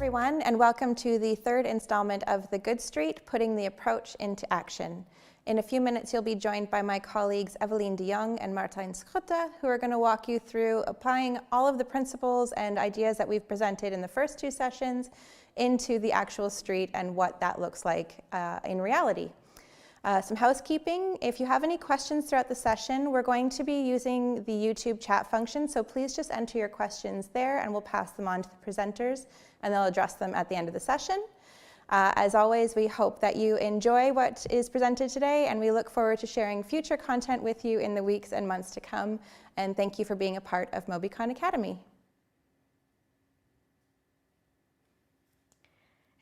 everyone, and welcome to the third installment of the Goodstreet, Putting the Approach into Action. In a few minutes, you'll be joined by my colleagues Eveline de Jong and Martijn Schutte, who are going to walk you through applying all of the principles and ideas that we've presented in the first two sessions into the actual street and what that looks like in reality. Some housekeeping. If you have any questions throughout the session, we're going to be using the YouTube chat function, so please just enter your questions there and we'll pass them on to the presenters and they'll address them at the end of the session. As always, we hope that you enjoy what is presented today and we look forward to sharing future content with you in the weeks and months to come. And thank you for being a part of Mobycon Academy.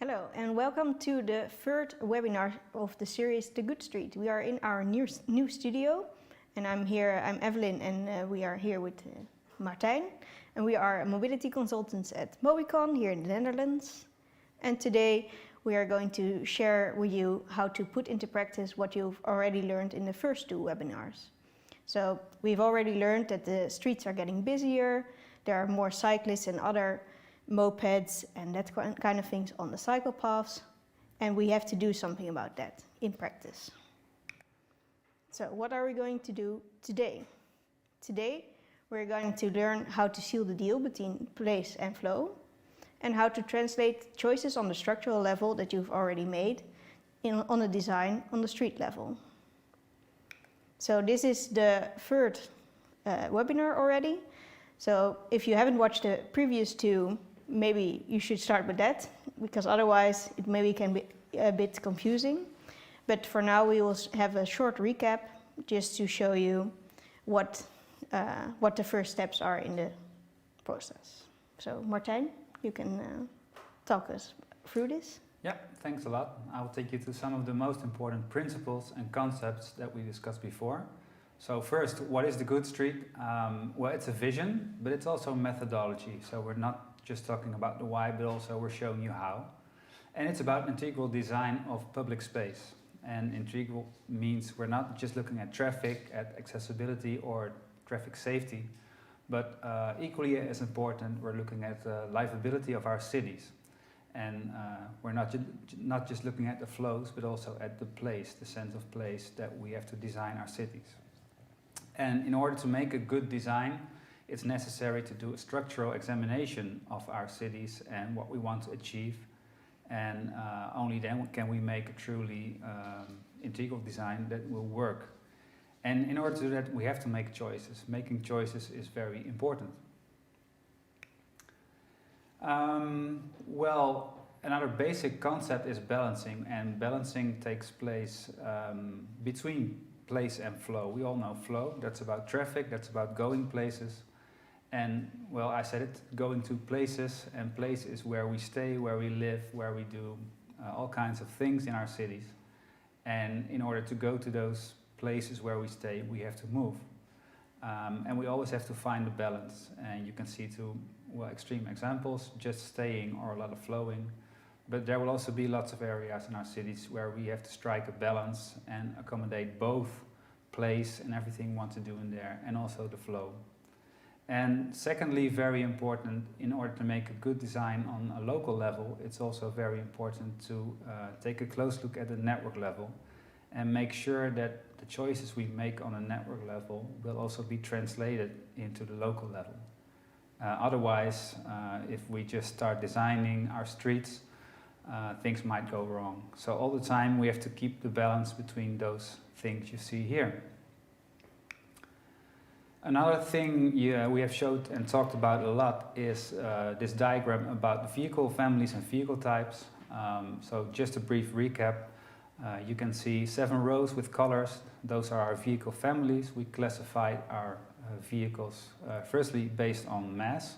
Hello and welcome to the third webinar of the series The Goodstreet. We are in our new studio and I'm Eveline and we are here with Martijn and we are mobility consultants at Mobycon here in the Netherlands. And today we are going to share with you how to put into practice what you've already learned in the first two webinars. So we've already learned that the streets are getting busier, there are more cyclists and other mopeds and that kind of things on the cycle paths, and we have to do something about that in practice. So what are we going to do today? Today we're going to learn how to seal the deal between place and flow and how to translate choices on the structural level that you've already made on the design on the street level. So this is the third webinar already. So if you haven't watched the previous two, maybe you should start with that, because otherwise it maybe can be a bit confusing. But for now we will have a short recap just to show you what the first steps are in the process. So Martijn, you can talk us through this. Yeah, thanks a lot. I will take you to some of the most important principles and concepts that we discussed before. So first, what is the Goodstreet? Well, it's a vision, but it's also a methodology. So we're not just talking about the why, but also we're showing you how. And it's about integral design of public space. And integral means we're not just looking at traffic, at accessibility or traffic safety, but equally as important, we're looking at the livability of our cities. And we're not just looking at the flows, but also at the place, the sense of place that we have to design our cities. And in order to make a good design, it's necessary to do a structural examination of our cities and what we want to achieve. And only then can we make a truly integral design that will work. And in order to do that, we have to make choices. Making choices is very important. Well, another basic concept is balancing, and balancing takes place between place and flow. We all know flow, that's about traffic, that's about going places. And well, I said it, going to places, and place is where we stay, where we live, where we do all kinds of things in our cities. And in order to go to those places where we stay, we have to move. And we always have to find a balance. And you can see two extreme examples, just staying or a lot of flowing. But there will also be lots of areas in our cities where we have to strike a balance and accommodate both place and everything we want to do in there, and also the flow. And secondly, very important, in order to make a good design on a local level, it's also very important to take a close look at the network level and make sure that the choices we make on a network level will also be translated into the local level. Otherwise, if we just start designing our streets, things might go wrong. So all the time we have to keep the balance between those things you see here. Another thing we have showed and talked about a lot is this diagram about the vehicle families and vehicle types. So just a brief recap. You can see 7 rows with colors. Those are our vehicle families. We classified our vehicles firstly based on mass,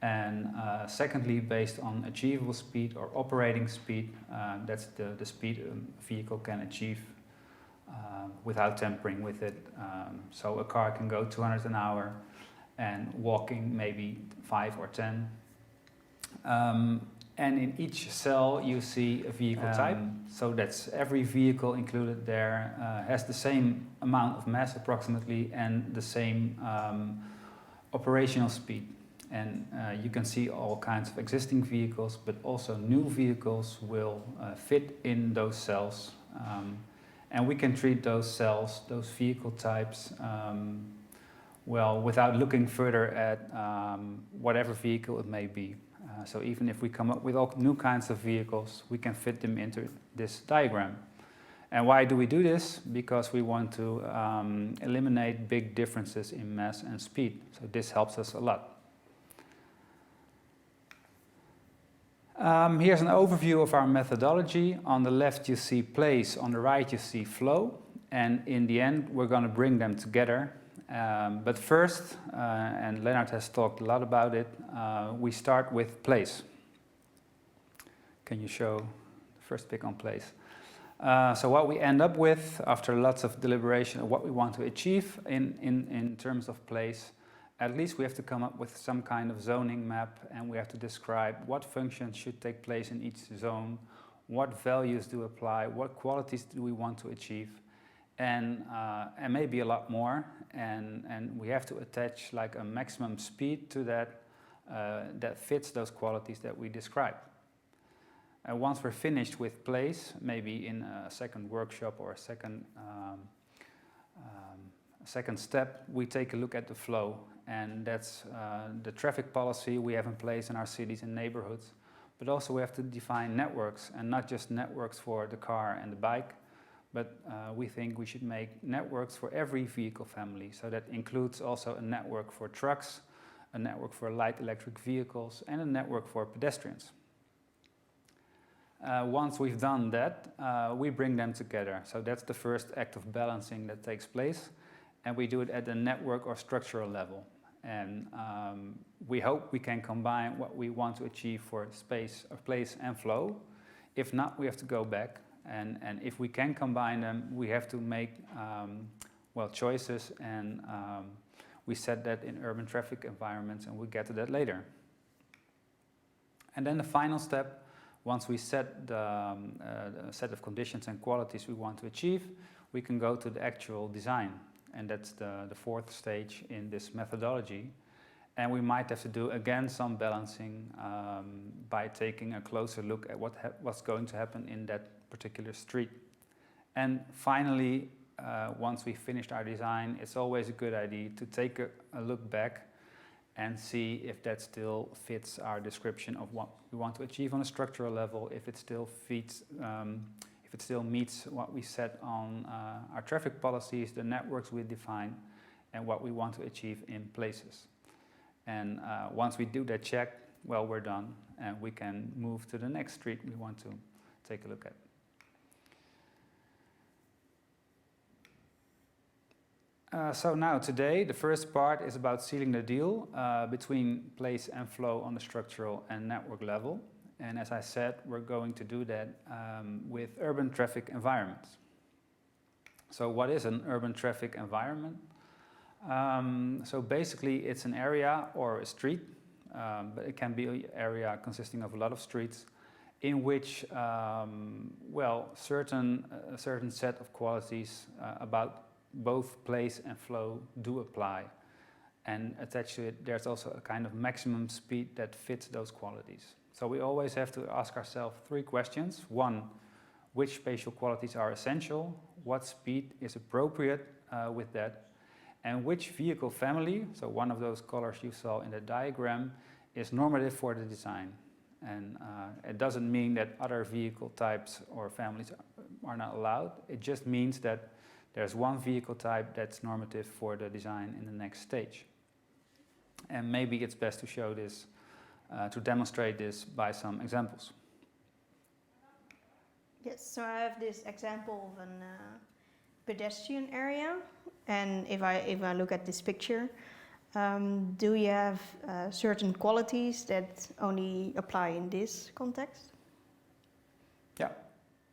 and secondly based on achievable speed or operating speed. That's the speed a vehicle can achieve without tampering with it. So a car can go 200 an hour and walking maybe 5 or 10. And in each cell you see a vehicle type. So that's every vehicle included there has the same amount of mass approximately and the same operational speed. And you can see all kinds of existing vehicles, but also new vehicles will fit in those cells. And we can treat those cells, those vehicle types, well, without looking further at whatever vehicle it may be. So even if we come up with all new kinds of vehicles, we can fit them into this diagram. And why do we do this? Because we want to eliminate big differences in mass and speed. So this helps us a lot. Here's an overview of our methodology. On the left you see place, on the right you see flow, and in the end we're going to bring them together. But first, and Lennart has talked a lot about it, we start with place. Can you show the first pick on place? So what we end up with, after lots of deliberation of what we want to achieve in terms of place, at least we have to come up with some kind of zoning map, and we have to describe what functions should take place in each zone, what values do apply, what qualities do we want to achieve, and maybe a lot more. And we have to attach like a maximum speed to that that fits those qualities that we describe. And once we're finished with place, maybe in a second workshop or a second step, we take a look at the flow. And that's the traffic policy we have in place in our cities and neighborhoods. But also we have to define networks, and not just networks for the car and the bike, but we think we should make networks for every vehicle family. So that includes also a network for trucks, a network for light electric vehicles, and a network for pedestrians. Once we've done that, we bring them together. So that's the first act of balancing that takes place, and we do it at the network or structural level. And we hope we can combine what we want to achieve for space, or place and flow. If not, we have to go back. And if we can combine them, we have to make well, choices, and we set that in urban traffic environments, and we'll get to that later. And then the final step, once we set the set of conditions and qualities we want to achieve, we can go to the actual design. And that's the fourth stage in this methodology. And we might have to do, again, some balancing by taking a closer look at what's going to happen in that particular street. And finally, once we've finished our design, it's always a good idea to take a look back and see if that still fits our description of what we want to achieve on a structural level, if it still fits, if it still meets what we set on our traffic policies, the networks we define, and what we want to achieve in places. And once we do that check, well, we're done, and we can move to the next street we want to take a look at. So now today, the first part is about sealing the deal between place and flow on the structural and network level. And as I said, we're going to do that with urban traffic environments. So what is an urban traffic environment? So basically it's an area or a street, but it can be an area consisting of a lot of streets in which, well, a certain set of qualities about both place and flow do apply. And attached to it, there's also a kind of maximum speed that fits those qualities. So we always have to ask ourselves 3 questions. 1, which spatial qualities are essential? What speed is appropriate with that? And which vehicle family, so one of those colors you saw in the diagram, is normative for the design? And it doesn't mean that other vehicle types or families are not allowed. It just means that there's one vehicle type that's normative for the design in the next stage. And maybe it's best to show this, to demonstrate this by some examples. Yes, so I have this example of a pedestrian area, and if I look at this picture, do you have certain qualities that only apply in this context? Yeah,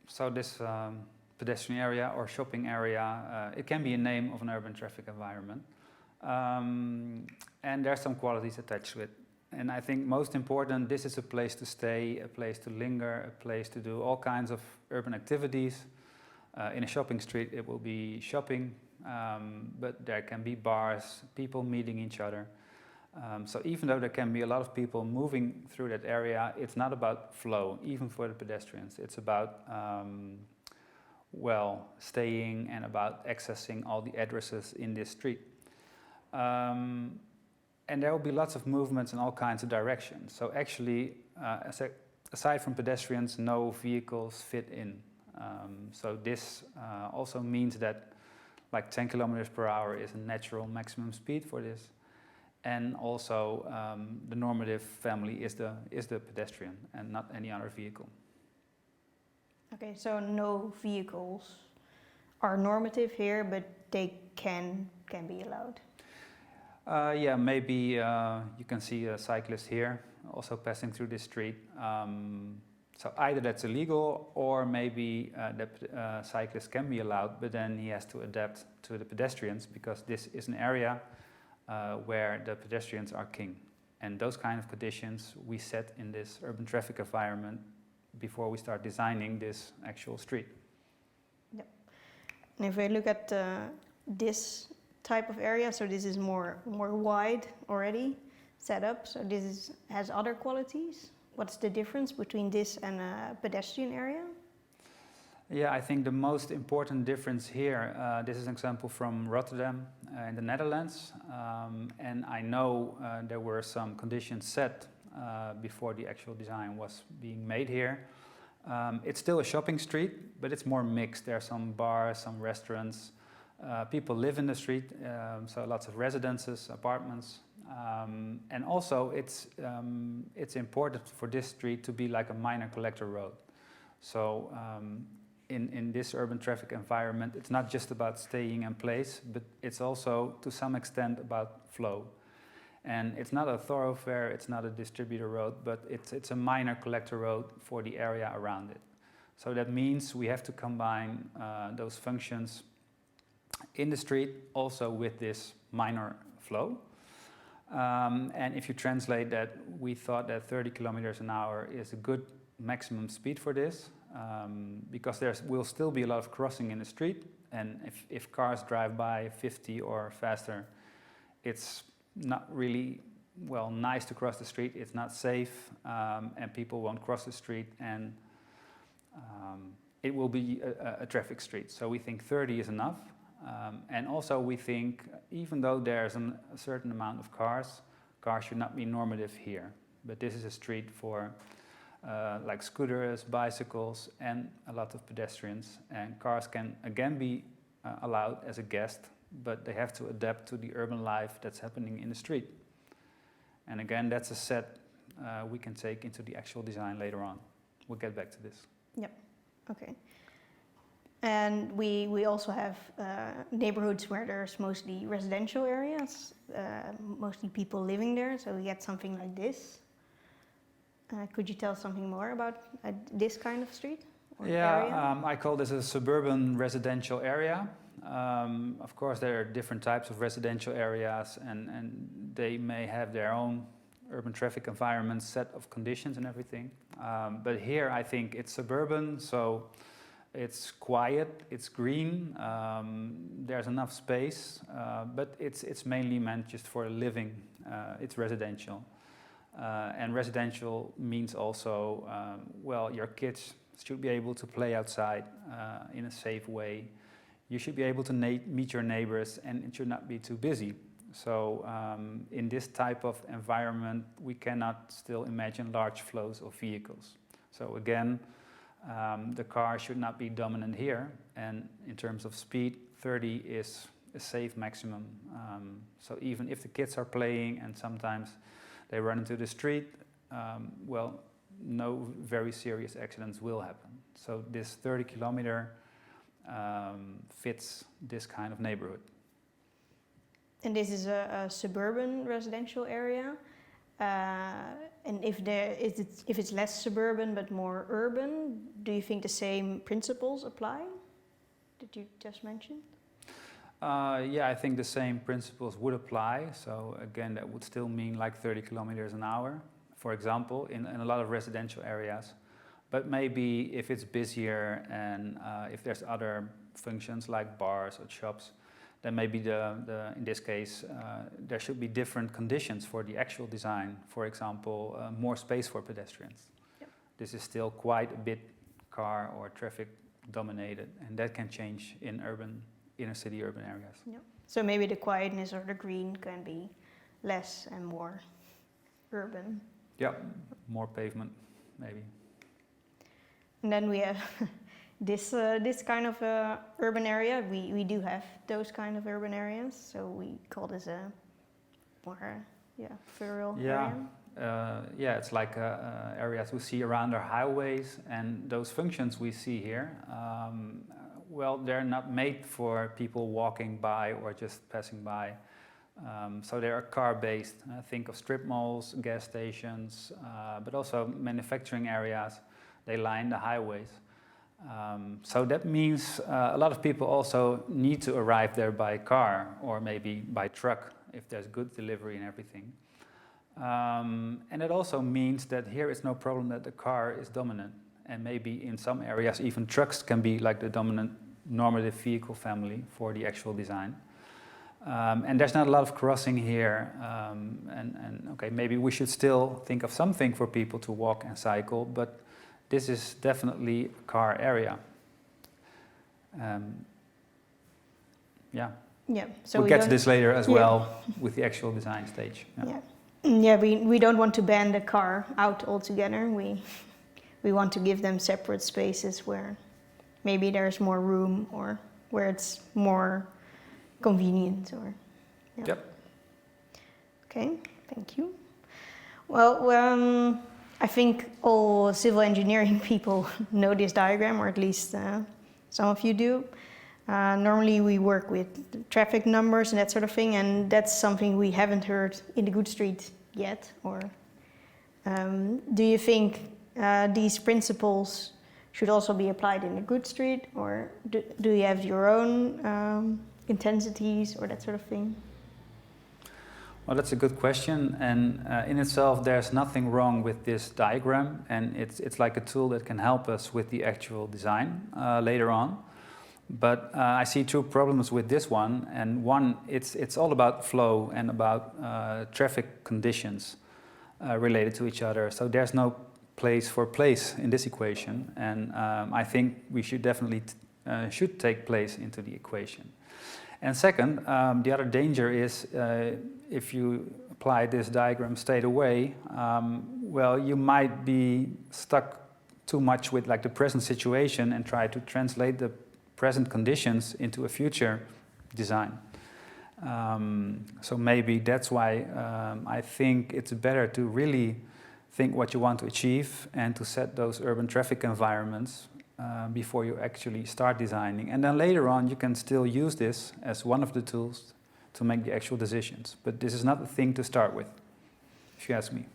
so this pedestrian area or shopping area, it can be a name of an urban traffic environment, and there are some qualities attached to it. And I think most important, this is a place to stay, a place to linger, a place to do all kinds of urban activities. In a shopping street it will be shopping, but there can be bars, people meeting each other. So even though there can be a lot of people moving through that area, it's not about flow, even for the pedestrians. It's about, staying and about accessing all the addresses in this street. And there will be lots of movements in all kinds of directions. So actually, aside from pedestrians, no vehicles fit in. So this also means that like 10 kilometers per hour is a natural maximum speed for this. And also the normative family is the pedestrian and not any other vehicle. Okay, so no vehicles are normative here, but they can be allowed. Maybe you can see a cyclist here also passing through this street. So either that's illegal or maybe the cyclist can be allowed, but then he has to adapt to the pedestrians because this is an area where the pedestrians are king. And those kind of conditions we set in this urban traffic environment before we start designing this actual street. Yep. And if we look at this type of area, so this is more wide already set up, so this has other qualities. What's the difference between this and a pedestrian area? Yeah, I think the most important difference here, this is an example from Rotterdam in the Netherlands, and I know there were some conditions set before the actual design was being made here. It's still a shopping street, but it's more mixed. There are some bars, some restaurants. People live in the street, so lots of residences, apartments. And also it's important for this street to be like a minor collector road. So in this urban traffic environment, it's not just about staying in place, but it's also to some extent about flow. And it's not a thoroughfare, it's not a distributor road, but it's a minor collector road for the area around it. So that means we have to combine those functions in the street also with this minor flow. And if you translate that, we thought that 30 kilometers an hour is a good maximum speed for this, because there will still be a lot of crossing in the street, and if cars drive by 50 or faster, it's not really nice to cross the street. It's not safe, and people won't cross the street, and it will be a traffic street. So we think 30 is enough. And also we think, even though there's a certain amount of cars should not be normative here. But this is a street for like scooters, bicycles, and a lot of pedestrians. And cars can again be allowed as a guest, but they have to adapt to the urban life that's happening in the street. And again, that's a set we can take into the actual design later on. We'll get back to this. Yep, okay. And we also have neighborhoods where there's mostly residential areas, mostly people living there, so we get something like this. Could you tell something more about this kind of street or area? I call this a suburban residential area. Of course, there are different types of residential areas, and they may have their own urban traffic environment, set of conditions and everything. But here I think it's suburban, so it's quiet, it's green, there's enough space, but it's mainly meant just for living. It's residential. And residential means also, your kids should be able to play outside in a safe way. You should be able to meet your neighbors, and it should not be too busy. So in this type of environment, we cannot still imagine large flows of vehicles. So again, the car should not be dominant here, and in terms of speed, 30 is a safe maximum. So even if the kids are playing and sometimes they run into the street, no very serious accidents will happen. So this 30 kilometer fits this kind of neighborhood. And this is a suburban residential area. And if it's less suburban but more urban, do you think the same principles apply that you just mentioned? I think the same principles would apply. So again, that would still mean like 30 kilometers an hour, for example, in a lot of residential areas. But maybe if it's busier and if there's other functions like bars or shops, then maybe in this case there should be different conditions for the actual design. For example, more space for pedestrians. Yep. This is still quite a bit car or traffic dominated, and that can change in inner city urban areas. Yep. So maybe the quietness or the green can be less and more urban. Yeah, more pavement, maybe. And then we have this kind of urban area. We do have those kind of urban areas, so we call this a more rural area. It's like areas we see around our highways, and those functions we see here, well, they're not made for people walking by or just passing by. So they are car-based. Think of strip malls, gas stations, but also manufacturing areas. They line the highways. So that means a lot of people also need to arrive there by car or maybe by truck if there's good delivery and everything. And it also means that here it's no problem that the car is dominant, and maybe in some areas even trucks can be like the dominant normative vehicle family for the actual design. And there's not a lot of crossing here, and okay, maybe we should still think of something for people to walk and cycle, but this is definitely a car area. So we'll get to this later as well with the actual design stage. We don't want to ban the car out altogether. We want to give them separate spaces where maybe there's more room or where it's more convenient. Okay, thank you. Well, I think all civil engineering people know this diagram, or at least some of you do. Normally we work with traffic numbers and that sort of thing, and that's something we haven't heard in the Goodstreet yet. Or do you think these principles should also be applied in the Goodstreet, or do you have your own intensities or that sort of thing? Well, that's a good question, and in itself there's nothing wrong with this diagram, and it's like a tool that can help us with the actual design later on. But I see two problems with this one, and one, it's all about flow and about traffic conditions related to each other, so there's no place for place in this equation, and I think we should definitely should take place into the equation. And second, the other danger is if you apply this diagram straight away, well, you might be stuck too much with like the present situation and try to translate the present conditions into a future design. So maybe that's why I think it's better to really think what you want to achieve and to set those urban traffic environments before you actually start designing. And then later on you can still use this as one of the tools to make the actual decisions. But this is not the thing to start with, if you ask me.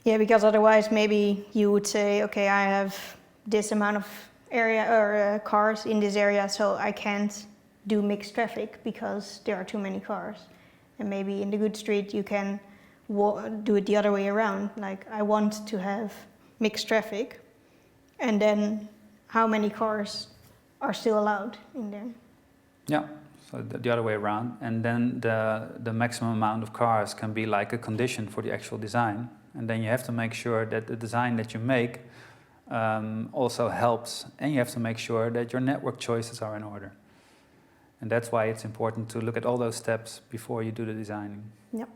Yeah, because otherwise maybe you would say, okay, I have this amount of area or cars in this area, so I can't do mixed traffic because there are too many cars. And maybe in the Goodstreet you can do it the other way around. Like, I want to have mixed traffic, and then how many cars are still allowed in there? Yeah, so the other way around. And then the maximum amount of cars can be like a condition for the actual design. And then you have to make sure that the design that you make also helps, and you have to make sure that your network choices are in order. And that's why it's important to look at all those steps before you do the designing. Yep.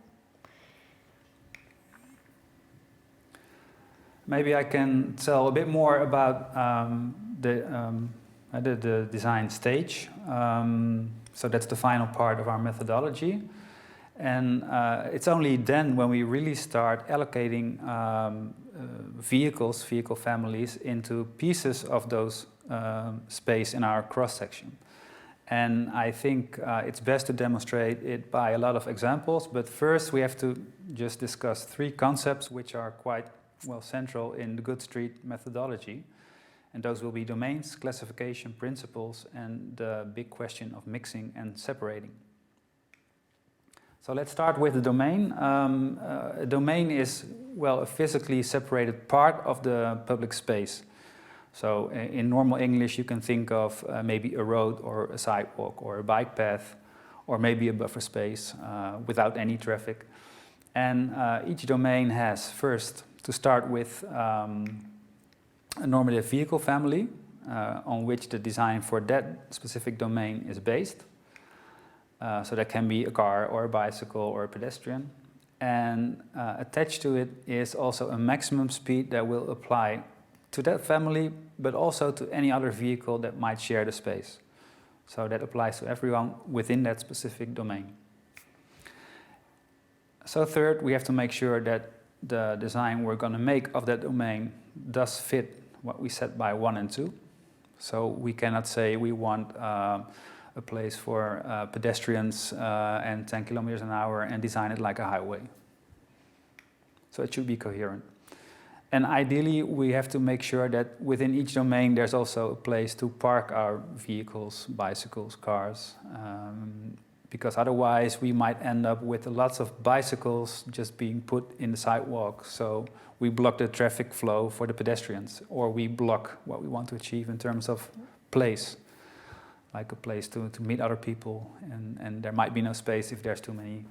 Maybe I can tell a bit more about the design stage. So that's the final part of our methodology. And it's only then when we really start allocating vehicle families into pieces of those space in our cross-section. And I think it's best to demonstrate it by a lot of examples, but first we have to just discuss three concepts which are quite central in the Goodstreet methodology. And those will be domains, classification, principles, and the big question of mixing and separating. So let's start with the domain. A domain is, a physically separated part of the public space. So in normal English, you can think of maybe a road or a sidewalk or a bike path or maybe a buffer space without any traffic. And each domain has first to start with a normative vehicle family on which the design for that specific domain is based. So that can be a car or a bicycle or a pedestrian. And attached to it is also a maximum speed that will apply to that family, but also to any other vehicle that might share the space. So that applies to everyone within that specific domain. So third, we have to make sure that the design we're going to make of that domain does fit what we set by 1 and 2. So we cannot say we want a place for pedestrians and 10 kilometers an hour and design it like a highway. So it should be coherent. And ideally, we have to make sure that within each domain there's also a place to park our vehicles, bicycles, cars, because otherwise we might end up with lots of bicycles just being put in the sidewalk. So we block the traffic flow for the pedestrians, or we block what we want to achieve in terms of place, like a place to meet other people, and there might be no space if there's too many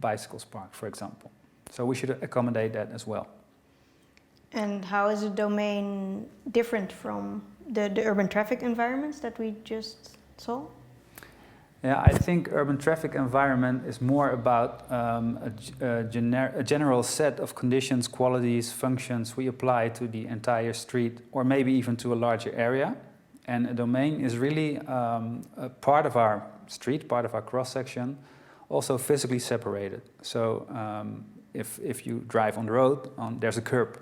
bicycles parked, for example. So we should accommodate that as well. And how is a domain different from the urban traffic environments that we just saw? Yeah, I think urban traffic environment is more about a general set of conditions, qualities, functions we apply to the entire street or maybe even to a larger area. And a domain is really a part of our street, part of our cross-section, also physically separated. So if you drive on the road, there's a curb.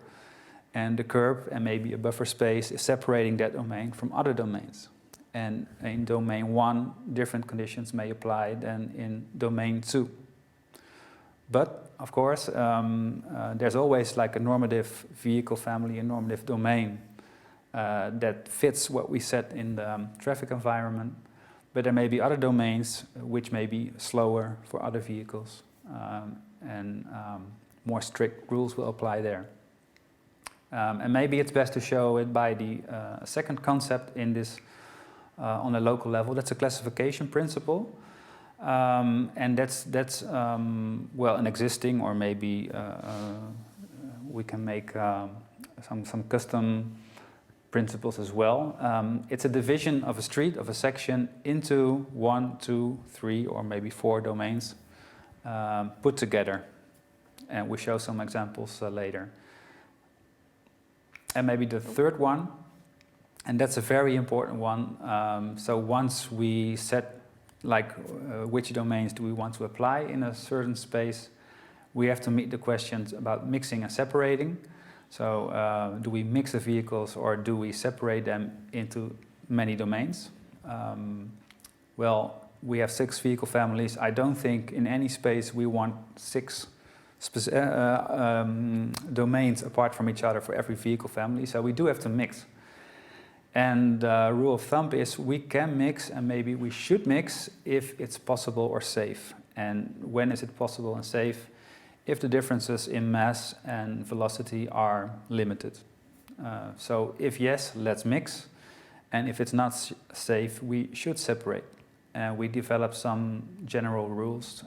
And the curb and maybe a buffer space is separating that domain from other domains. And in domain 1, different conditions may apply than in domain 2. But, of course, there's always like a normative vehicle family, a normative domain that fits what we set in the traffic environment. But there may be other domains which may be slower for other vehicles, and more strict rules will apply there. And maybe it's best to show it by the second concept in this on a local level. That's a classification principle, and that's well, an existing, or maybe we can make some custom principles as well. It's a division of a street, of a section, into 1, 2, 3, or maybe 4 domains put together, and we show some examples later. And maybe the third one, and that's a very important one. So once we set which domains do we want to apply in a certain space, we have to meet the questions about mixing and separating. So do we mix the vehicles or do we separate them into many domains? Well, we have 6 vehicle families. I don't think in any space we want 6 domains apart from each other for every vehicle family, so we do have to mix. And the rule of thumb is we can mix, and maybe we should mix if it's possible or safe. And when is it possible and safe? If the differences in mass and velocity are limited. So if yes, let's mix, and if it's not safe, we should separate. And we develop some general rules,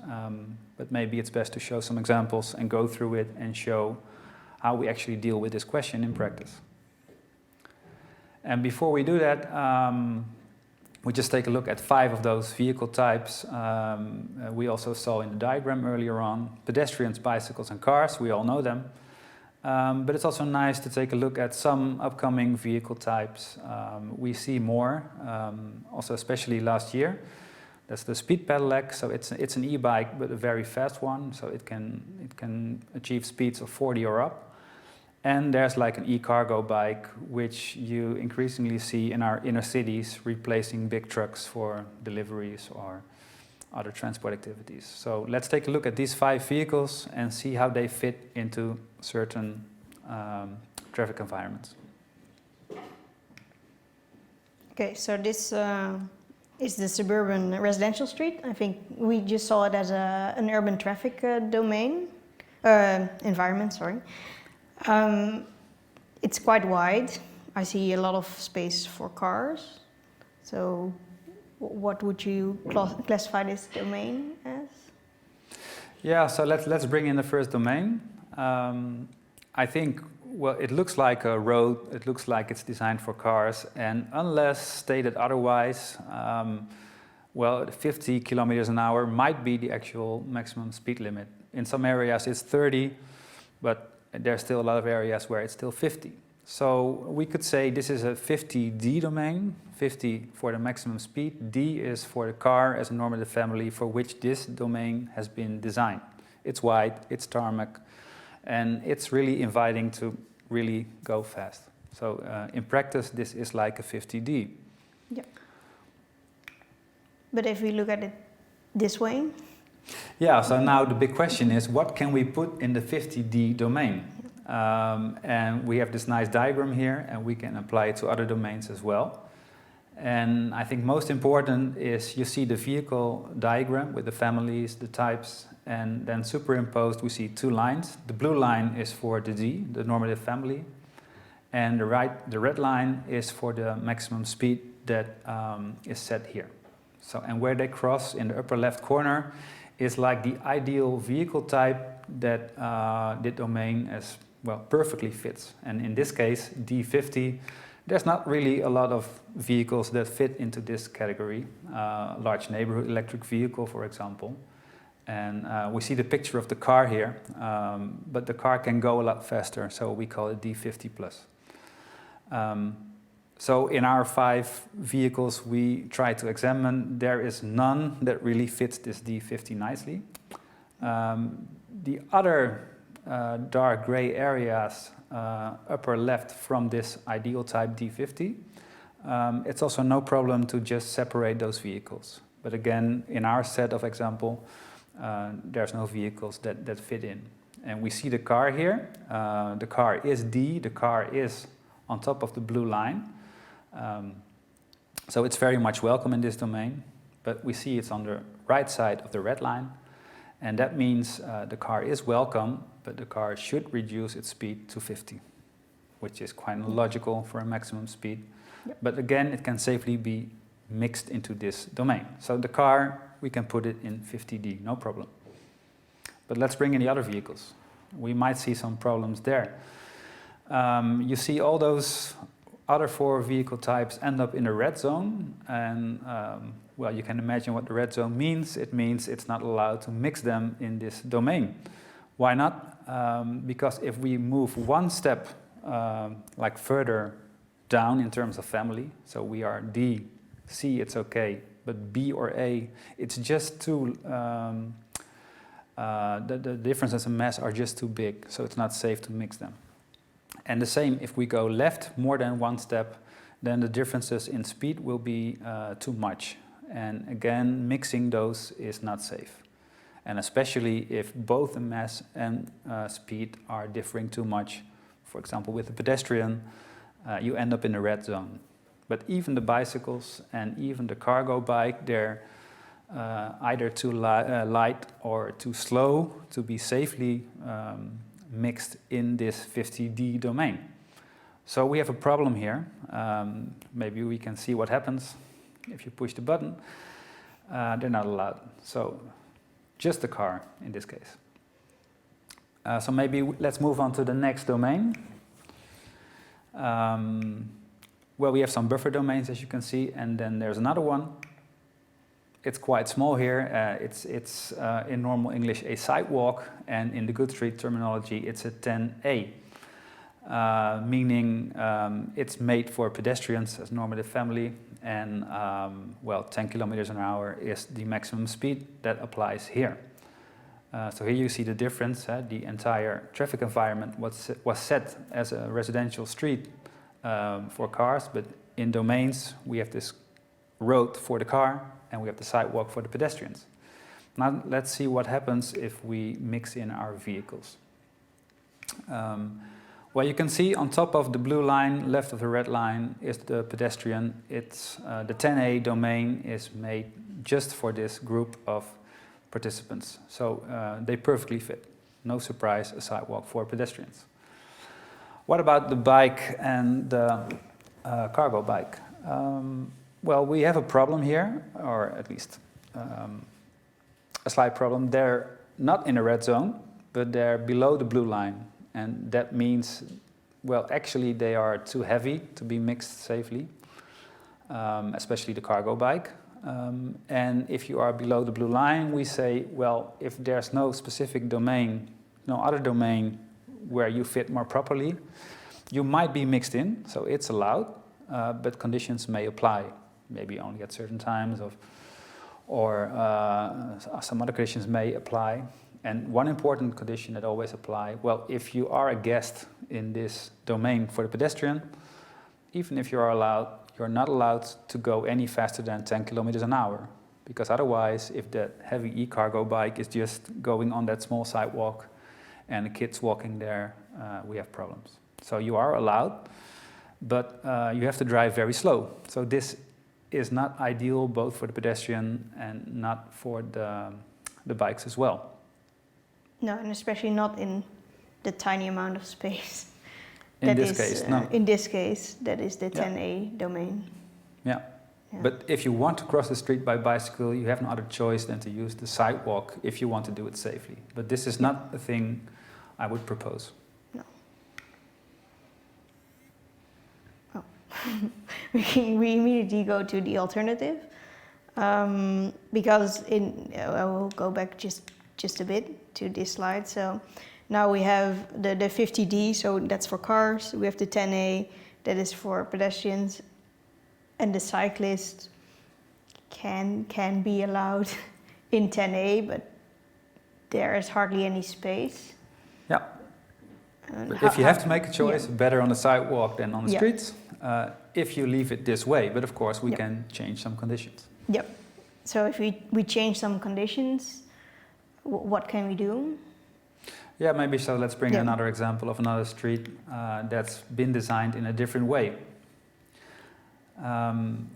but maybe it's best to show some examples and go through it and show how we actually deal with this question in practice. And before we do that, we just take a look at 5 of those vehicle types. We also saw in the diagram earlier on pedestrians, bicycles, and cars. We all know them. But it's also nice to take a look at some upcoming vehicle types. We see more, also especially last year. That's the speed pedelec. So it's an e-bike, but a very fast one. So it can achieve speeds of 40 or up. And there's like an e-cargo bike, which you increasingly see in our inner cities, replacing big trucks for deliveries or other transport activities. So let's take a look at these 5 vehicles and see how they fit into certain traffic environments. Okay, so this is the suburban residential street. I think we just saw it as an urban traffic domain, environment, sorry. It's quite wide. I see a lot of space for cars. So what would you classify this domain as? Yeah, so let's bring in the first domain. I think, well, it looks like a road, it looks like it's designed for cars, and unless stated otherwise, well, 50 kilometers an hour might be the actual maximum speed limit. In some areas it's 30, but there's still a lot of areas where it's still 50. So we could say this is a 50D domain, 50 for the maximum speed. D is for the car as a normative family for which this domain has been designed. It's wide, it's tarmac, and it's really inviting to really go fast. So in practice, this is like a 50D. Yeah. But if we look at it this way? Yeah, so now the big question is, what can we put in the 50D domain? And we have this nice diagram here, and we can apply it to other domains as well. And I think most important is you see the vehicle diagram with the families, the types, and then superimposed we see two lines. The blue line is for the D, the normative family, and the red line is for the maximum speed that is set here. So, and where they cross in the upper left corner is like the ideal vehicle type that the domain as well perfectly fits. And in this case, D50, there's not really a lot of vehicles that fit into this category. Large neighborhood electric vehicle, for example. And we see the picture of the car here, but the car can go a lot faster, so we call it D50 plus. So in our 5 vehicles we try to examine, there is none that really fits this D50 nicely. The other dark gray areas upper left from this ideal type D50, it's also no problem to just separate those vehicles. But again, in our set of example, there's no vehicles that fit in. And we see the car here. The car is D, the car is on top of the blue line. So it's very much welcome in this domain, but we see it's on the right side of the red line, and that means the car is welcome, but the car should reduce its speed to 50, which is quite logical for a maximum speed. Yep. But again, it can safely be mixed into this domain. So the car, we can put it in 50D, no problem. But let's bring in the other vehicles. We might see some problems there. You see all those other 4 vehicle types end up in the red zone, and well, you can imagine what the red zone means. It means it's not allowed to mix them in this domain. Why not? Because if we move one step like further down in terms of family, so we are D, C, it's okay, but B or A, it's just too, the differences in mass are just too big, so it's not safe to mix them. And the same, if we go left more than one step, then the differences in speed will be too much. And again, mixing those is not safe. And especially if both the mass and speed are differing too much. For example, with a pedestrian, you end up in the red zone. But even the bicycles and even the cargo bike, they're either too light or too slow to be safely mixed in this 50D domain. So we have a problem here. Maybe we can see what happens if you push the button. They're not allowed. So just the car in this case. So maybe let's move on to the next domain. Well, we have some buffer domains, as you can see, and then there's another one. It's quite small here. It's in normal English a sidewalk, and in the Goodstreet terminology, it's a 10A, meaning it's made for pedestrians as normative family, and well, 10 kilometers an hour is the maximum speed that applies here. So here you see the difference. The entire traffic environment was set as a residential street for cars, but in domains we have this road for the car and we have the sidewalk for the pedestrians. Now let's see what happens if we mix in our vehicles. Well, you can see on top of the blue line, left of the red line, is the pedestrian. It's the 10A domain is made just for this group of participants. So they perfectly fit. No surprise, a sidewalk for pedestrians. What about the bike and the cargo bike? Well, we have a problem here, or at least a slight problem. They're not in a red zone, but they're below the blue line. And that means, well, actually they are too heavy to be mixed safely, especially the cargo bike. And if you are below the blue line, we say, well, if there's no specific domain, no other domain where you fit more properly, you might be mixed in, so it's allowed, but conditions may apply, maybe only at certain times, or some other conditions may apply. And one important condition that always apply, well, if you are a guest in this domain for the pedestrian, even if you are allowed, you're not allowed to go any faster than 10 kilometers an hour. Because otherwise, if that heavy e-cargo bike is just going on that small sidewalk and the kids walking there, we have problems. So you are allowed, but you have to drive very slow. So this is not ideal both for the pedestrian and not for the bikes as well. No, and especially not in the tiny amount of space. In this case, no. In this case, that is the 10A domain. Yeah. But if you want to cross the street by bicycle, you have no other choice than to use the sidewalk if you want to do it safely. But this is not a thing I would propose. No. Oh. we immediately go to the alternative. Because I will go back just a bit to this slide. So now we have the 50D, so that's for cars. We have the 10A, that is for pedestrians. And the cyclist can be allowed in 10A, but there is hardly any space. Yeah. But if you have to make a choice, better on the sidewalk than on the streets, if you leave it this way. But of course, we can change some conditions. Yep. So if we change some conditions, what can we do? Yeah, maybe so. Let's bring another example of another street that's been designed in a different way.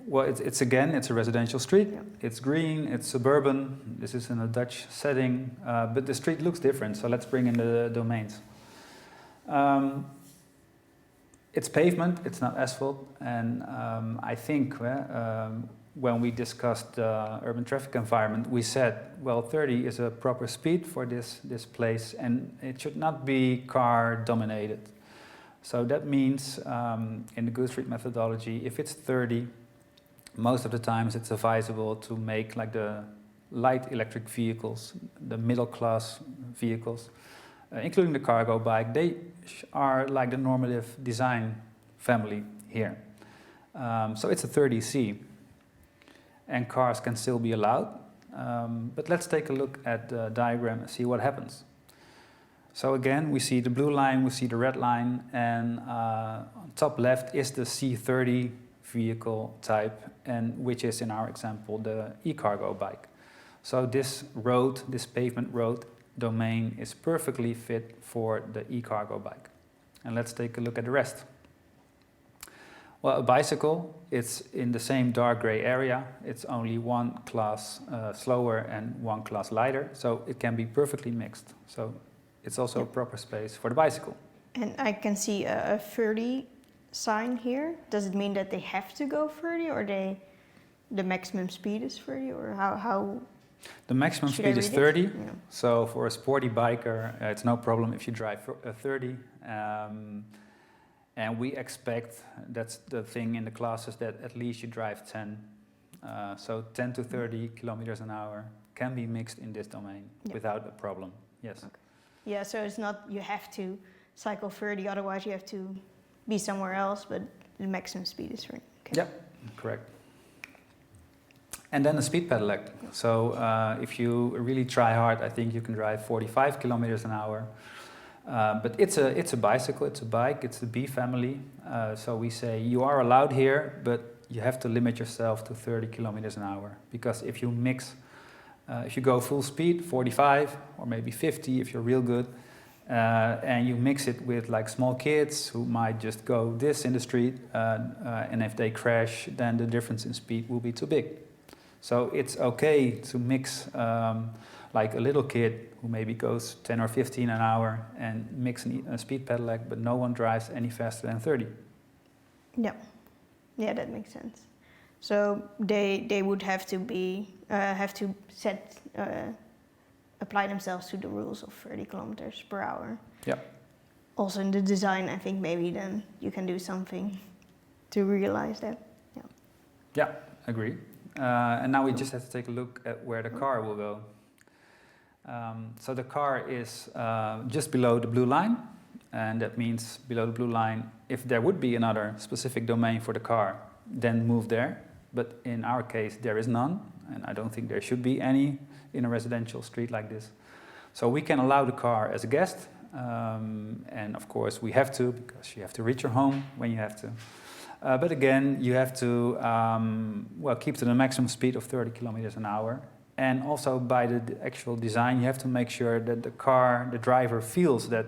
Well, it's a residential street. Yeah. It's green, it's suburban. This is in a Dutch setting, but the street looks different. So let's bring in the domains. It's pavement, it's not asphalt, and I think when we discussed the urban traffic environment, we said, well, 30 is a proper speed for this place, and it should not be car dominated. So that means in the Goodstreet methodology, if it's 30, most of the times it's advisable to make like the light electric vehicles, the middle class vehicles, including the cargo bike. They are like the normative design family here. So it's a 30C. And cars can still be allowed. But let's take a look at the diagram and see what happens. So again, we see the blue line, we see the red line, and on top left is the C30 vehicle type, and which is in our example the e-cargo bike. So this road, this pavement road domain is perfectly fit for the e-cargo bike. And let's take a look at the rest. Well, a bicycle, it's in the same dark gray area. It's only one class slower and one class lighter, so it can be perfectly mixed. So it's also a proper space for the bicycle. And I can see a 30 sign here. Does it mean that they have to go 30, or the maximum speed is 30, or how? The maximum speed is 30. Yeah. So for a sporty biker, it's no problem if you drive 30. And we expect, that's the thing in the classes, that at least you drive 10. So 10 to 30 kilometers an hour can be mixed in this domain without a problem. Yes. Okay. Yeah, so it's not you have to cycle 30, otherwise you have to be somewhere else, but the maximum speed is 30. Okay. Yep, correct. And then the speed pedelec. So if you really try hard, I think you can drive 45 kilometers an hour. But it's a bicycle, it's a bike, it's the B family. So we say you are allowed here, but you have to limit yourself to 30 kilometers an hour. Because if you mix, if you go full speed, 45 or maybe 50 if you're real good, and you mix it with like small kids who might just go this in the street, and if they crash, then the difference in speed will be too big. So it's okay to mix like a little kid who maybe goes 10 or 15 an hour and makes a speed pedelec, but no one drives any faster than 30. Yeah, yeah, that makes sense. So they would have to apply themselves to the rules of 30 kilometers per hour. Yeah. Also in the design, I think maybe then you can do something to realize that. Yeah, agree. And now we just have to take a look at where the car will go. So the car is just below the blue line, and that means below the blue line, if there would be another specific domain for the car, then move there. But in our case, there is none, and I don't think there should be any in a residential street like this. So we can allow the car as a guest, and of course we have to, because you have to reach your home when you have to. But again, you have to keep to the maximum speed of 30 kilometers an hour. And also by the actual design, you have to make sure that the driver feels that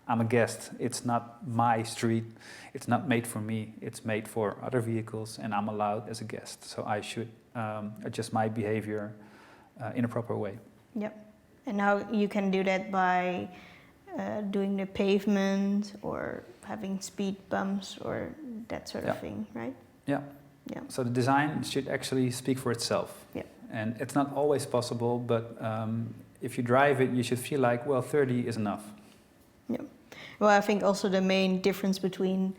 I'm a guest. It's not my street. It's not made for me. It's made for other vehicles, and I'm allowed as a guest. So I should adjust my behavior in a proper way. Yep. And now you can do that by doing the pavement or having speed bumps or that sort of thing, right? Yeah. Yeah. So the design should actually speak for itself. Yeah. And it's not always possible, but if you drive it, you should feel like, well, 30 is enough. Yeah. Well, I think also the main difference between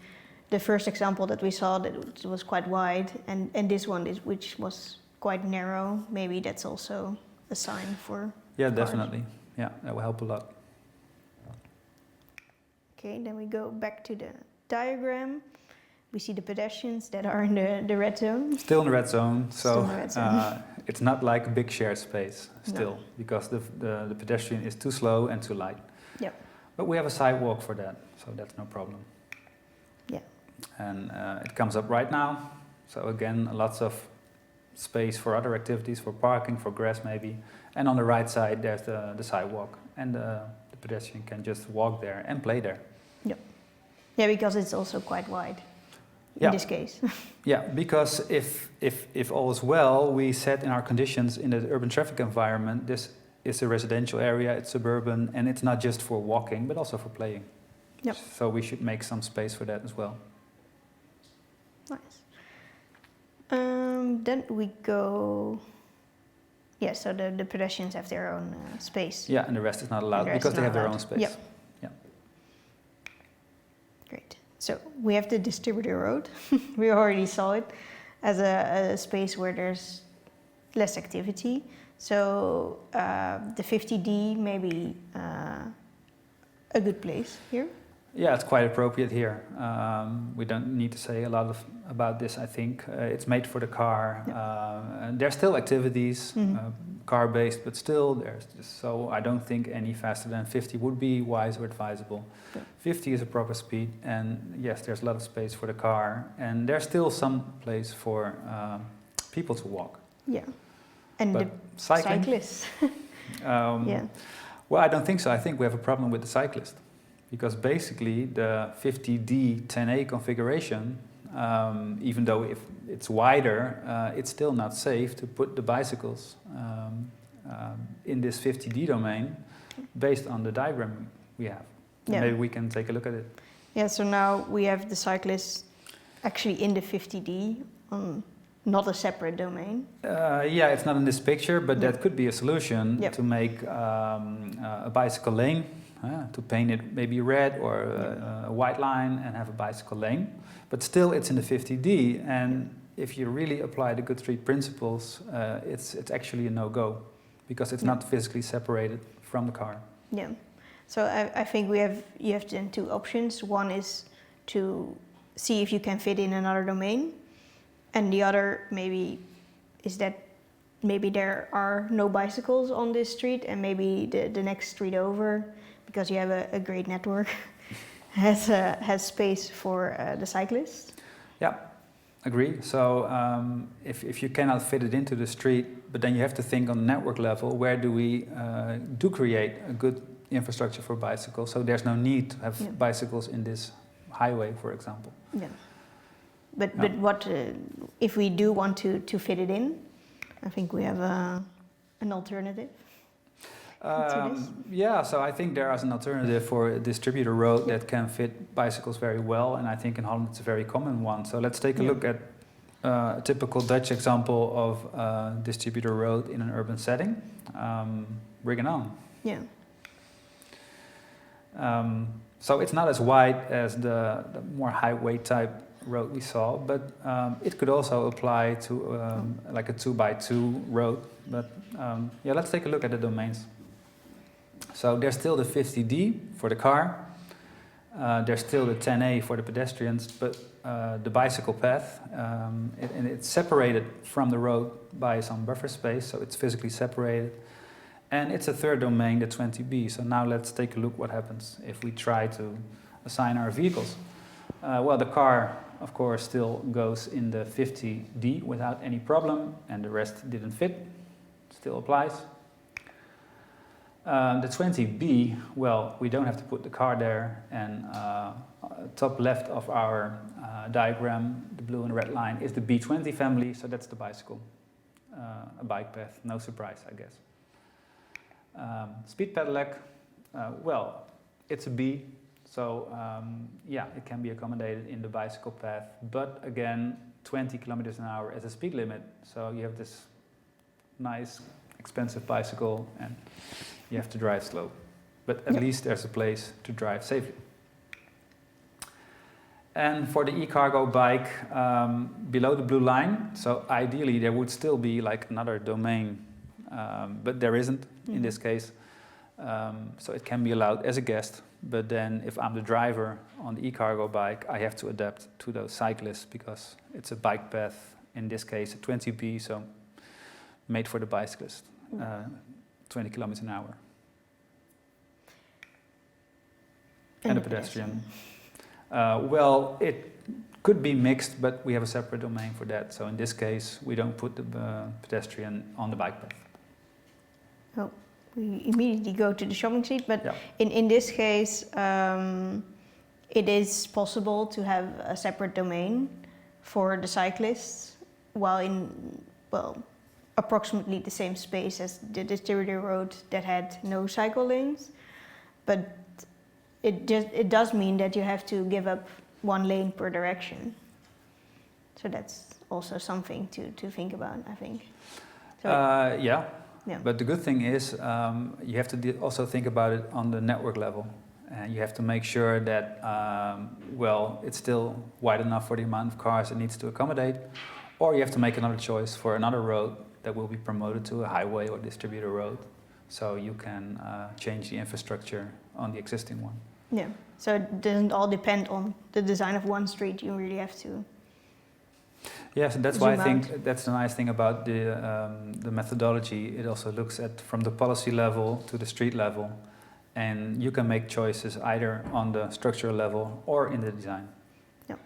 the first example that we saw, that it was quite wide, and this one, which was quite narrow, maybe that's also a sign for Yeah, cars. definitely. Yeah, that will help a lot. Okay, then we go back to the diagram. We see the pedestrians that are in the red zone. Still in the red zone, so Still in the red zone. it's not like a big shared space still, No. because the pedestrian is too slow and too light. Yep. But we have a sidewalk for that, so that's no problem. Yeah. And it comes up right now. So again, lots of space for other activities, for parking, for grass maybe. And on the right side, there's the sidewalk, and the pedestrian can just walk there and play there. Yep. Yeah, because it's also quite wide in Yeah. this case. Yeah, because if all is well, we set in our conditions in the urban traffic environment, this is a residential area, it's suburban, and it's not just for walking, but also for playing. Yep. So we should make some space for that as well. Nice. Then we go. Yeah, so the pedestrians have their own space. Yeah, and the rest is not allowed The rest because is they not have their allowed. own space. Yep. Yeah. Great. So we have the distributor road. We already saw it as a space where there's less activity. So the 50D may be a good place here. Yeah, it's quite appropriate here. We don't need to say a lot about this, I think. It's made for the car. And there's still activities, car-based, but still there's just, so I don't think any faster than 50 would be wise or advisable. Yeah. 50 is a proper speed, and yes, there's a lot of space for the car, and there's still some place for people to walk. Yeah. And But the cycling? cyclists. Yeah. Well, I don't think so. I think we have a problem with the cyclist. Because basically the 50D 10A configuration, even though if it's wider, it's still not safe to put the bicycles in this 50D domain based on the diagram we have. Yeah. Maybe we can take a look at it. Yeah, so now we have the cyclists actually in the 50D, not a separate domain. Yeah, it's not in this picture, but that could be a solution Yep. to make a bicycle lane. To paint it maybe red or a white line and have a bicycle lane. But still it's in the 50D, and if you really apply the Goodstreet principles, it's actually a no-go, because it's not physically separated from the car. Yeah. So I think you have then two options. One is to see if you can fit in another domain, and the other maybe is that maybe there are no bicycles on this street, and maybe the next street over, because you have a great network, has space for the cyclists. Yeah, agree. So if you cannot fit it into the street, but then you have to think on the network level, where do we create a good infrastructure for bicycles, so there's no need to have bicycles in this highway, for example. Yeah. But what if we do want to fit it in? I think we have an alternative. into this? Yeah, so I think there is an alternative for a distributor road that can fit bicycles very well, and I think in Holland it's a very common one. So let's take a look at a typical Dutch example of distributor road in an urban setting. Bring it on. Yeah. So it's not as wide as the more highway type road we saw, but it could also apply to like a 2x2 road. But yeah, let's take a look at the domains. So there's still the 50D for the car, there's still the 10A for the pedestrians, but the bicycle path, and it's separated from the road by some buffer space, so it's physically separated. And it's a third domain, the 20B. So now let's take a look what happens if we try to assign our vehicles. Well, the car, of course, still goes in the 50D without any problem, and the rest didn't fit, still applies. The 20B, well, we don't have to put the car there, and top left of our diagram, the blue and red line, is the B20 family, so that's the bicycle, a bike path, no surprise, I guess. Speed pedelec, well, it's a B, so yeah, it can be accommodated in the bicycle path, but again, 20 kilometers an hour as a speed limit, so you have this nice, expensive bicycle, and you have to drive slow, but at least there's a place to drive safely. And for the e-cargo bike, below the blue line, so ideally there would still be like another domain, but there isn't in this case. So it can be allowed as a guest, but then if I'm the driver on the e-cargo bike, I have to adapt to those cyclists because it's a bike path, in this case a 20B, so made for the bicyclist, 20 kilometers an hour. And a pedestrian. Well, it could be mixed, but we have a separate domain for that. So in this case, we don't put the pedestrian on the bike path. Oh, we immediately go to the shopping street, but in this case, it is possible to have a separate domain for the cyclists, while in, well, approximately the same space as the distributor road that had no cycle lanes, but it does mean that you have to give up one lane per direction. So that's also something to think about, I think. So yeah, but the good thing is you have to also think about it on the network level. And you have to make sure that, well, it's still wide enough for the amount of cars it needs to accommodate, or you have to make another choice for another road that will be promoted to a highway or distributor road, so you can change the infrastructure on the existing one. Yeah, so it doesn't all depend on the design of one street, you really have to. Yes, and that's why I think that's the nice thing about the methodology. It also looks at from the policy level to the street level, and you can make choices either on the structural level or in the design. Yeah.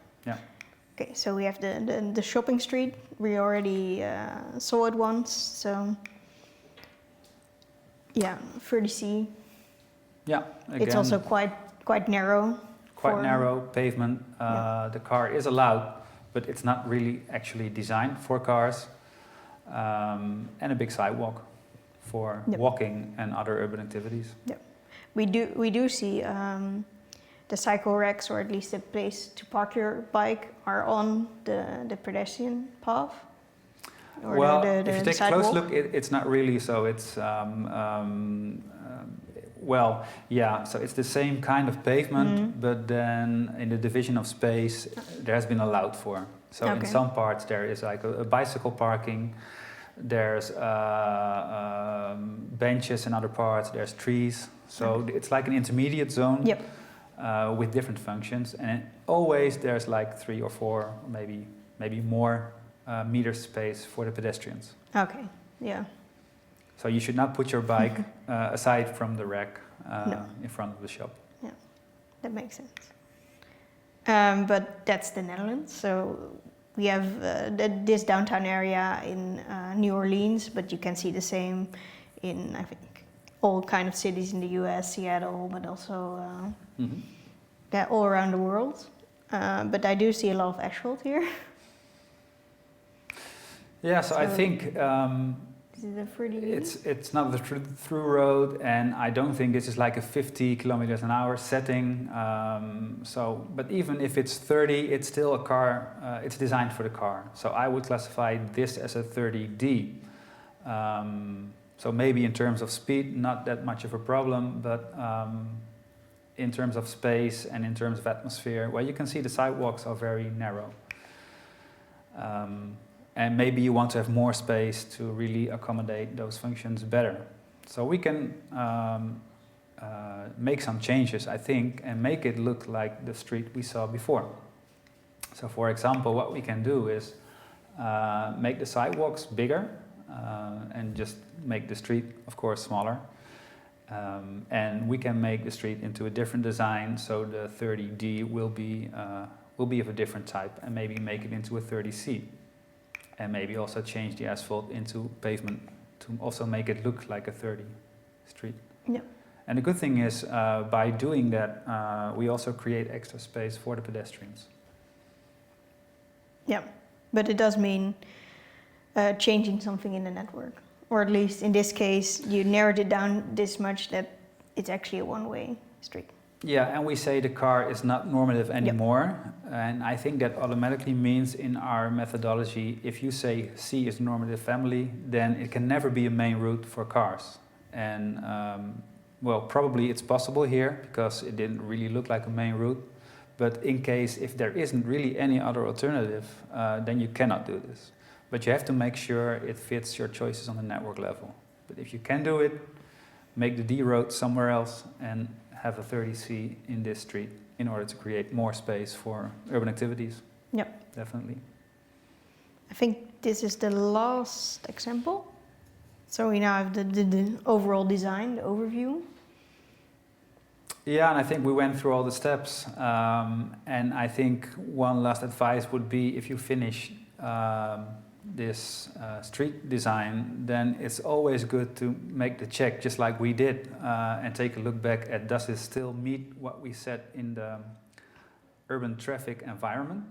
Okay, so we have the shopping street. We already saw it once, so yeah, 30C. Yeah, again, it's also quite narrow. Quite narrow pavement. The car is allowed, but it's not really actually designed for cars. And a big sidewalk for walking and other urban activities. Yeah. We do see the cycle racks, or at least a place to park your bike, are on the pedestrian path. Or well, the if you take sidewalk. a close look, it's not really. So it's well, yeah. So it's the same kind of pavement, but then in the division of space, there has been allowed for. So in some parts there is like a bicycle parking. There's benches in other parts. There's trees. So it's like an intermediate zone with different functions, and always there's like 3 or 4, maybe more meter space for the pedestrians. Okay. Yeah. So you should not put your bike aside from the rack in front of the shop. Yeah, that makes sense. But that's the Netherlands. So we have this downtown area in New Orleans, but you can see the same in, I think, all kind of cities in the US, Seattle, but also all around the world. But I do see a lot of asphalt here. Yeah, so I think Is it a 30? It's not the through road, and I don't think this is like a 50 kilometers an hour setting. But even if it's 30, it's still a car. It's designed for the car. So I would classify this as a 30D. So maybe in terms of speed, not that much of a problem, but in terms of space and in terms of atmosphere, well, you can see the sidewalks are very narrow. And maybe you want to have more space to really accommodate those functions better. So we can make some changes, I think, and make it look like the street we saw before. So for example, what we can do is make the sidewalks bigger and just make the street, of course, smaller. And we can make the street into a different design, so the 30D will be of a different type, and maybe make it into a 30C. And maybe also change the asphalt into pavement to also make it look like a 30 street. Yeah. And the good thing is, by doing that, we also create extra space for the pedestrians. Yeah, but it does mean changing something in the network. Or at least in this case, you narrowed it down this much that it's actually a one-way street. Yeah, and we say the car is not normative anymore. Yep. And I think that automatically means in our methodology, if you say C is normative family, then it can never be a main route for cars. And well, probably it's possible here because it didn't really look like a main route. But in case if there isn't really any other alternative, then you cannot do this. But you have to make sure it fits your choices on the network level. But if you can do it, make the D road somewhere else and have a 30C in this street in order to create more space for urban activities. Yep. Definitely. I think this is the last example. So we now have the overall design, the overview. Yeah, and I think we went through all the steps. And I think one last advice would be if you finish this street design, then it's always good to make the check just like we did and take a look back at does it still meet what we set in the urban traffic environment,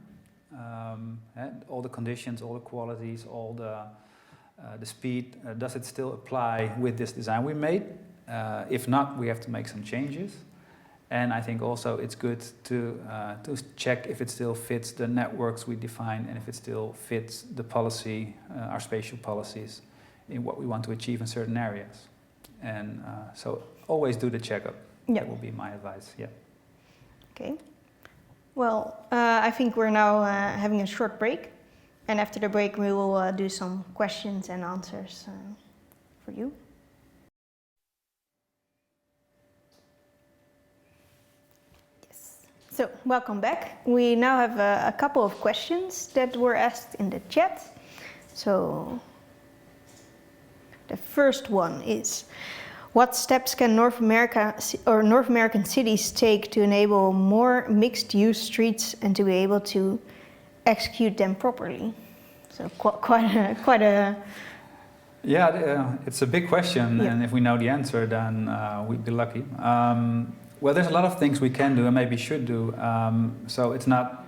and all the conditions, all the qualities, all the speed, does it still apply with this design we made? If not, we have to make some changes. And I think also it's good to check if it still fits the networks we define and if it still fits the policy, our spatial policies, in what we want to achieve in certain areas. And so always do the checkup. Yep. That will be my advice. Yeah. Okay. Well, I think we're now having a short break. And after the break, we will do some questions and answers for you. So, welcome back. We now have a couple of questions that were asked in the chat. So, the first one is, what steps can North American cities take to enable more mixed-use streets and to be able to execute them properly? So, quite a Yeah, it's a big question, yeah. And if we know the answer, then we'd be lucky. Well, there's a lot of things we can do and maybe should do. So it's not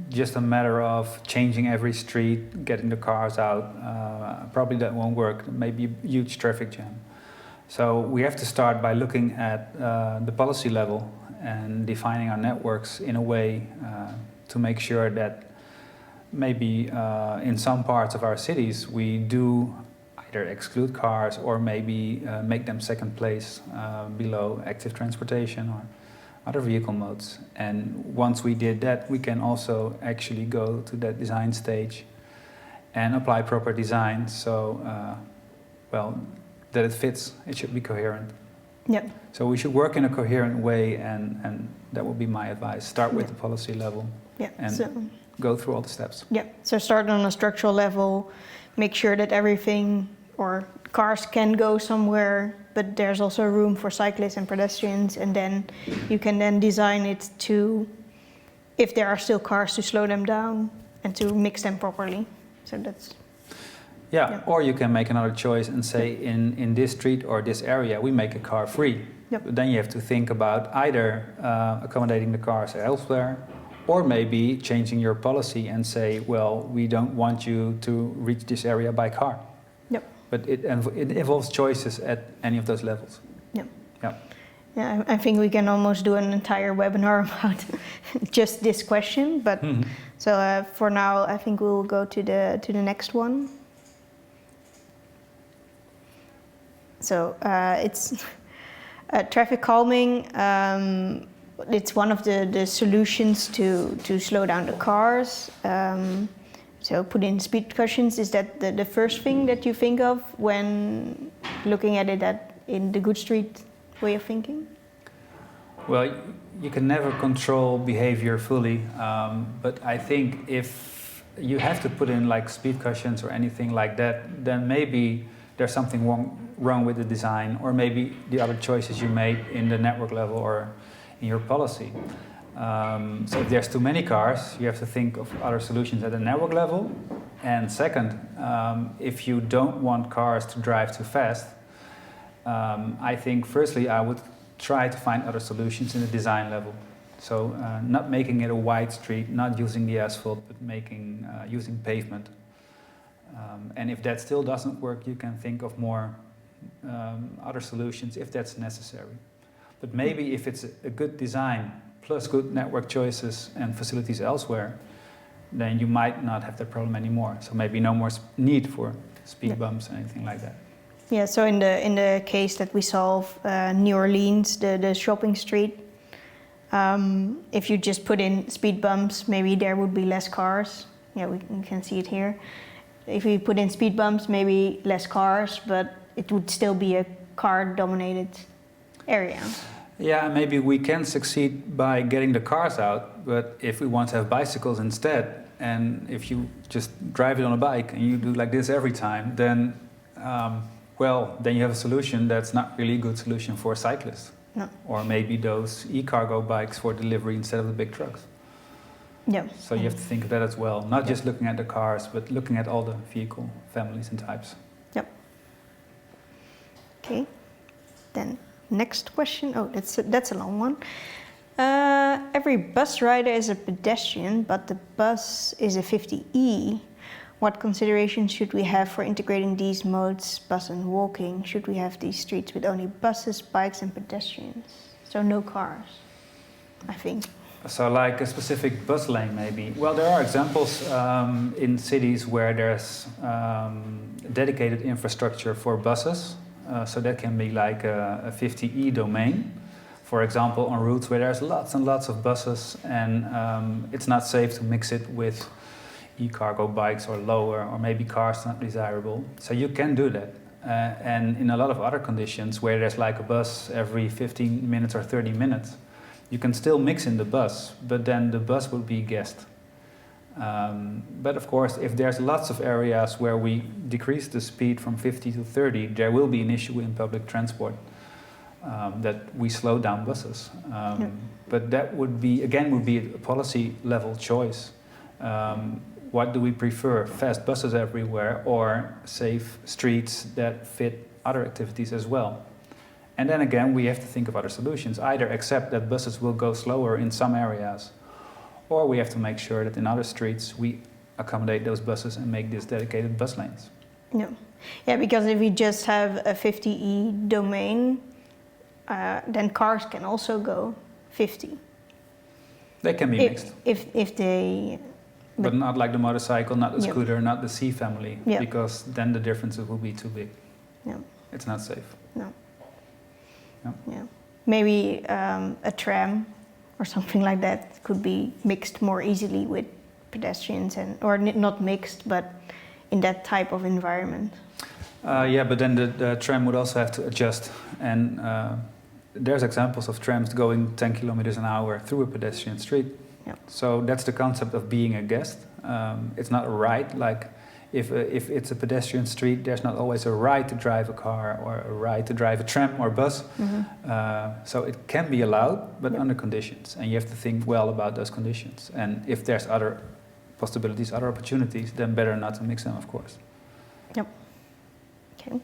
just a matter of changing every street, getting the cars out. Probably that won't work. Maybe a huge traffic jam. So we have to start by looking at the policy level and defining our networks in a way to make sure that maybe in some parts of our cities we do either exclude cars or maybe make them second place below active transportation or other vehicle modes. And once we did that, we can also actually go to that design stage and apply proper design so, well, that it fits. It should be coherent. Yep. So we should work in a coherent way, and that would be my advice. Start with the policy level and go through all the steps. Yeah, so start on a structural level, make sure that everything or cars can go somewhere, but there's also room for cyclists and pedestrians, and then you can then design it to, if there are still cars, to slow them down and to mix them properly. So that's... Yeah, or you can make another choice and say in this street or this area we make a car free. Yep. But then you have to think about either accommodating the cars elsewhere or maybe changing your policy and say, well, we don't want you to reach this area by car. Yep. but it involves choices at any of those levels. Yeah, I think we can almost do an entire webinar about just this question, but so for now I think we will go to the next one. So it's traffic calming. It's one of the solutions to slow down the cars. So put in speed cushions. Is that the first thing that you think of when looking at it in the Goodstreet way of thinking? Well, you can never control behavior fully, but I think if you have to put in like speed cushions or anything like that, then maybe there's something wrong with the design, or maybe the other choices you made in the network level or in your policy. So if there's too many cars, you have to think of other solutions at the network level. And second, if you don't want cars to drive too fast, I think firstly I would try to find other solutions in the design level. So not making it a wide street, not using the asphalt, but using pavement. And if that still doesn't work, you can think of more other solutions if that's necessary. But maybe if it's a good design plus good network choices and facilities elsewhere, then you might not have that problem anymore. So maybe no more need for speed bumps or anything like that. Yeah, so in the case that we solve New Orleans, the shopping street, if you just put in speed bumps, maybe there would be less cars. Yeah, we can see it here. If we put in speed bumps, maybe less cars, but it would still be a car-dominated area. Yeah, maybe we can succeed by getting the cars out, but if we want to have bicycles instead, and if you just drive it on a bike and you do like this every time, then then you have a solution that's not really a good solution for cyclists. No. Or maybe those e-cargo bikes for delivery instead of the big trucks. Yeah. So you have to think of that as well, not just looking at the cars, but looking at all the vehicle families and types. Yep. Okay. Then next question. Oh, that's a long one. Every bus rider is a pedestrian, but the bus is a 50E. What considerations should we have for integrating these modes, bus and walking? Should we have these streets with only buses, bikes and pedestrians? So no cars, I think. So like a specific bus lane maybe. Well, there are examples in cities where there's dedicated infrastructure for buses. So that can be like a 50E domain. For example, on routes where there's lots and lots of buses and it's not safe to mix it with e-cargo bikes or lower, or maybe cars not desirable. So you can do that. And in a lot of other conditions where there's like a bus every 15 minutes or 30 minutes, you can still mix in the bus, but then the bus would be guessed. But of course, if there's lots of areas where we decrease the speed from 50 to 30, there will be an issue in public transport that we slow down buses. But that would be a policy level choice. What do we prefer? Fast buses everywhere or safe streets that fit other activities as well? And then again, we have to think of other solutions. Either accept that buses will go slower in some areas, or we have to make sure that in other streets we accommodate those buses and make these dedicated bus lanes. Yeah, because if we just have a 50E domain, then cars can also go 50. They can be mixed. If they... But not like the motorcycle, not the scooter, not the C family, because then the differences will be too big. It's not safe. Maybe a tram or something like that could be mixed more easily with pedestrians, or not mixed, but in that type of environment. But then the tram would also have to adjust. And there's examples of trams going 10 kilometers an hour through a pedestrian street. So that's the concept of being a guest. It's not a right, like if it's a pedestrian street, there's not always a right to drive a car or a right to drive a tram or bus. So it can be allowed, but under conditions. And you have to think well about those conditions. And if there's other possibilities, other opportunities, then better not to mix them, of course. Okay.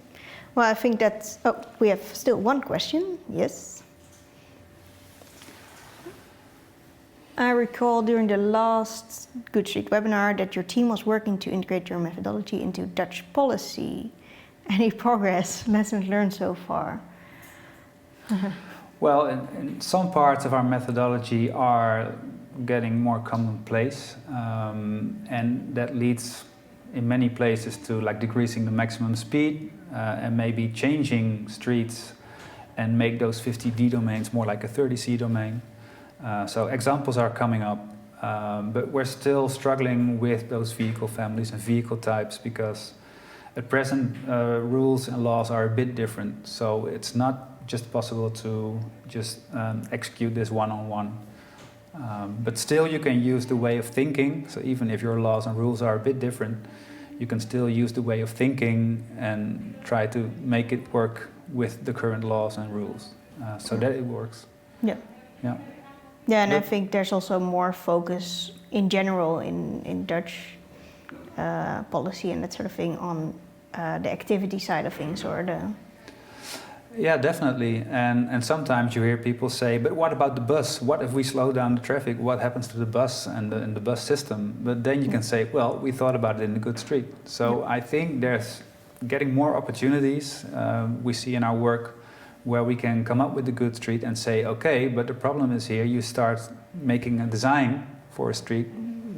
Well, I think that's... Oh, we have still one question. Yes. I recall during the last Goodstreet webinar that your team was working to integrate your methodology into Dutch policy. any progress, lessons learned so far? Well, in some parts of our methodology are getting more commonplace, and that leads in many places to like decreasing the maximum speed and maybe changing streets and make those 50D domains more like a 30C domain. So examples are coming up, but we're still struggling with those vehicle families and vehicle types because at present rules and laws are a bit different. So it's not just possible to just execute this one-on-one. But still you can use the way of thinking. So even if your laws and rules are a bit different, you can still use the way of thinking and try to make it work with the current laws and rules so that it works. Yeah. Yeah. Yeah, and I But- think there's also more focus in general in Dutch policy and that sort of thing on the activity side of things or the... Yeah, definitely. And sometimes you hear people say, but what about the bus? What if we slow down the traffic? What happens to the bus and the bus system? But then you can say, well, we thought about it in the Goodstreet. So I think there's getting more opportunities we see in our work where we can come up with the Goodstreet and say, okay, but the problem is here, you start making a design for a street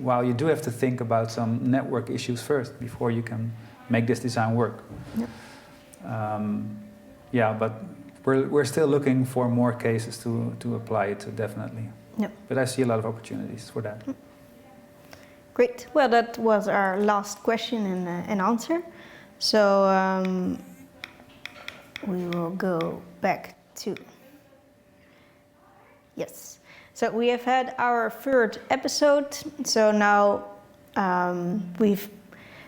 while you do have to think about some network issues first before you can make this design work. Yep. Yeah, but we're still looking for more cases to apply it to, definitely. Yep. But I see a lot of opportunities for that. Great. Well, that was our last question and answer. So we will go back to... Yes. So we have had our third episode. So now we've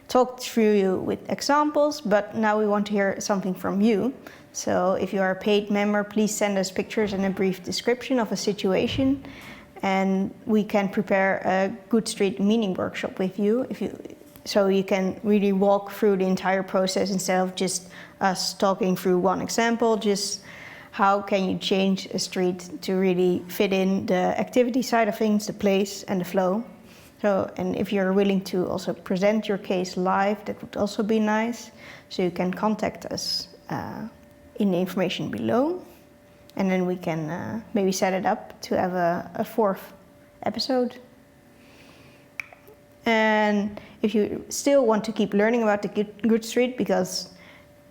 talked through you with examples, but now we want to hear something from you. So if you are a paid member, please send us pictures and a brief description of a situation, and we can prepare a Goodstreet meaning workshop with you, so you can really walk through the entire process instead of just us talking through one example. Just how can you change a street to really fit in the activity side of things, the place and the flow. So, and if you're willing to also present your case live, that would also be nice. So you can contact us in the information below, and then we can maybe set it up to have a fourth episode. And if you still want to keep learning about the Goodstreet, because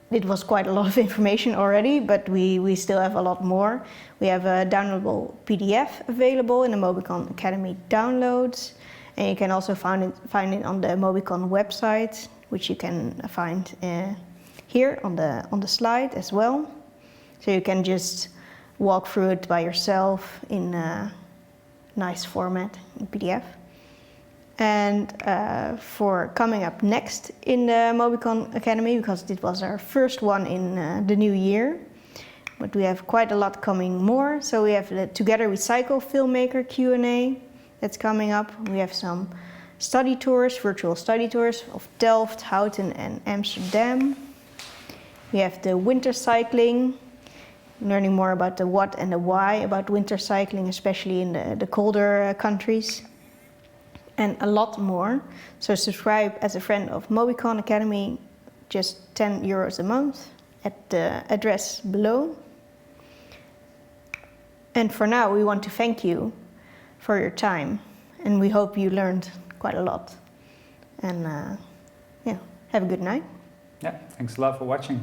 it was quite a lot of information already, but we still have a lot more. We have a downloadable PDF available in the Mobycon Academy downloads, and you can also find it on the Mobycon website, which you can find here on the slide as well. So you can just walk through it by yourself in a nice format in PDF. And for coming up next in the Mobycon Academy, because it was our first one in the new year, but we have quite a lot coming more. So we have the Together We Cycle filmmaker Q&A that's coming up. We have some study tours, virtual study tours of Delft, Houten and Amsterdam. We have the winter cycling, learning more about the what and the why about winter cycling, especially in the colder countries, and a lot more. So subscribe as a friend of Mobycon Academy, just €10 a month at the address below. And for now, we want to thank you for your time, and we hope you learned quite a lot. And yeah, have a good night. Yeah, thanks a lot for watching.